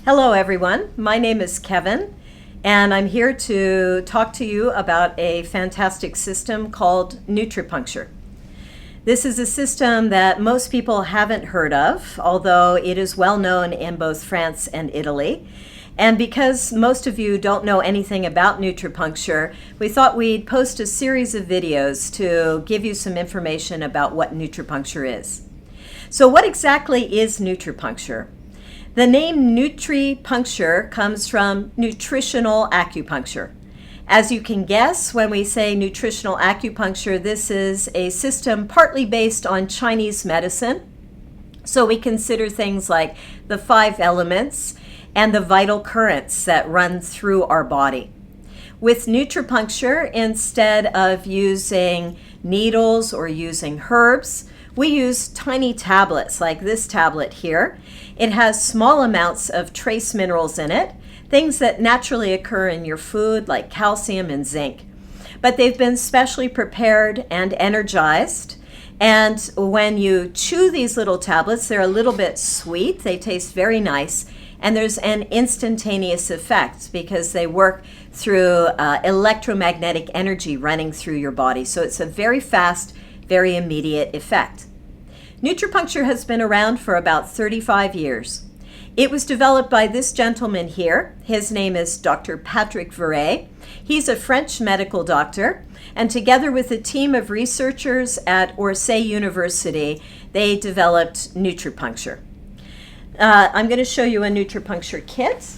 Hello everyone, my name is Kevin and I'm here to talk to you about a fantastic system called Nutripuncture. This is a system that most people haven't heard of, although it is well known in both France and Italy. And because most of you don't know anything about Nutripuncture, we thought we'd post a series of videos to give you some information about what Nutripuncture is. So what exactly is Nutripuncture? The name Nutripuncture comes from nutritional acupuncture. As you can guess, when we say nutritional acupuncture, this is a system partly based on Chinese medicine. So we consider things like the 5 elements and the vital currents that run through our body. With Nutripuncture, instead of using needles or using herbs, we use tiny tablets like this tablet here. It has small amounts of trace minerals in it, things that naturally occur in your food like calcium and zinc. But they've been specially prepared and energized. And when you chew these little tablets, they're a little bit sweet. They taste very nice. And there's an instantaneous effect because they work through electromagnetic energy running through your body. So it's a very fast, very immediate effect. Nutripuncture has been around for about 35 years. It was developed by this gentleman here. His name is Dr. Patrick Verret. He's a French medical doctor, and together with a team of researchers at Orsay University, they developed Nutripuncture. I'm going to show you a Nutripuncture kit.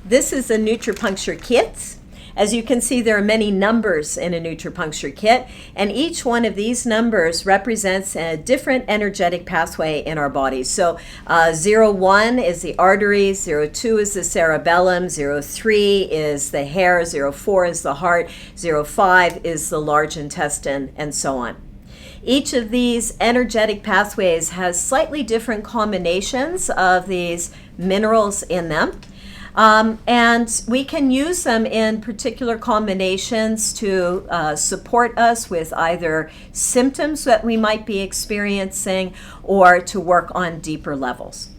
This is a Nutripuncture kit. As you can see, there are many numbers in a Nutripuncture kit, and each one of these numbers represents a different energetic pathway in our bodies. So 01 is the arteries, 02 is the cerebellum, 03 is the hair, 04 is the heart, 05 is the large intestine, and so on. Each of these energetic pathways has slightly different combinations of these minerals in them. And we can use them in particular combinations to support us with either symptoms that we might be experiencing or to work on deeper levels.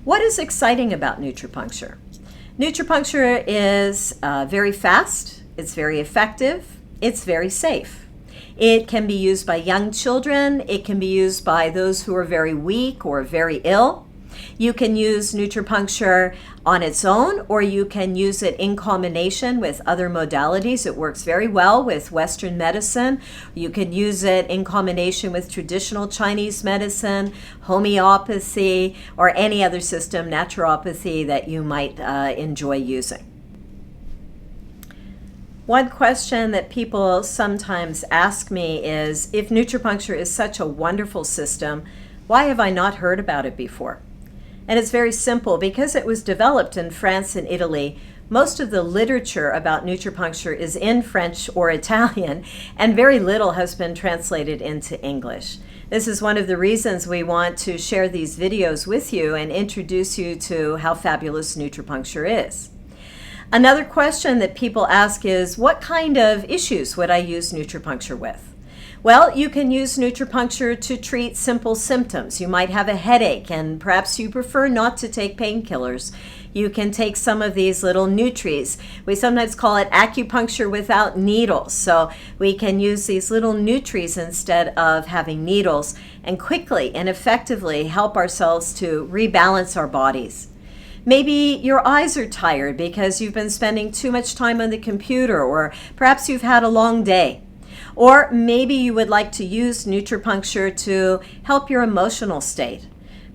What is exciting about Nutripuncture? Nutripuncture is very fast, it's very effective, it's very safe. It can be used by young children, it can be used by those who are very weak or very ill. You can use Nutripuncture on its own, or you can use it in combination with other modalities. It works very well with Western medicine. You can use it in combination with traditional Chinese medicine, homeopathy, or any other system, naturopathy, that you might enjoy using. One question that people sometimes ask me is, if Nutripuncture is such a wonderful system, why have I not heard about it before? And it's very simple. Because it was developed in France and Italy, most of the literature about Nutripuncture is in French or Italian, and very little has been translated into English. This is one of the reasons we want to share these videos with you and introduce you to how fabulous Nutripuncture is. Another question that people ask is, what kind of issues would I use Nutripuncture with? Well, you can use Nutripuncture to treat simple symptoms. You might have a headache and perhaps you prefer not to take painkillers. You can take some of these little Nutris. We sometimes call it acupuncture without needles. So we can use these little Nutris instead of having needles and quickly and effectively help ourselves to rebalance our bodies. Maybe your eyes are tired because you've been spending too much time on the computer, or perhaps you've had a long day. Or maybe you would like to use Nutripuncture to help your emotional state.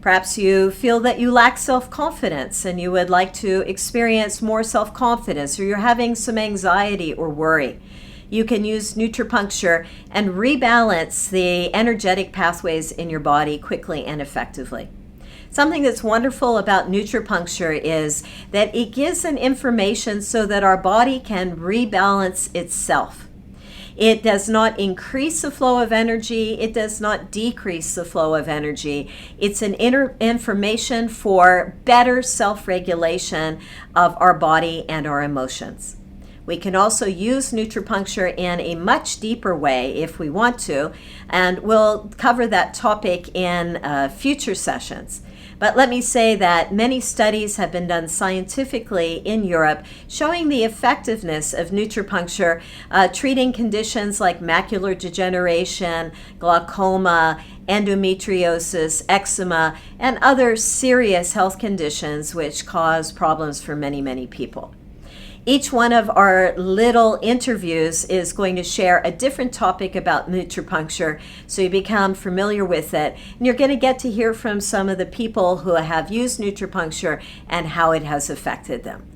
Perhaps you feel that you lack self-confidence and you would like to experience more self-confidence, or you're having some anxiety or worry. You can use Nutripuncture and rebalance the energetic pathways in your body quickly and effectively. Something that's wonderful about Nutripuncture is that it gives an information so that our body can rebalance itself. It does not increase the flow of energy. It does not decrease the flow of energy. It's an information for better self-regulation of our body and our emotions. We can also use Nutripuncture in a much deeper way if we want to, and we'll cover that topic in future sessions. But let me say that many studies have been done scientifically in Europe showing the effectiveness of Nutripuncture treating conditions like macular degeneration, glaucoma, endometriosis, eczema, and other serious health conditions which cause problems for many, many people. Each one of our little interviews is going to share a different topic about Nutripuncture, so you become familiar with it. And you're going to get to hear from some of the people who have used Nutripuncture and how it has affected them.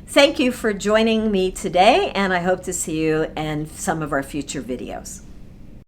Thank you for joining me today, and I hope to see you in some of our future videos.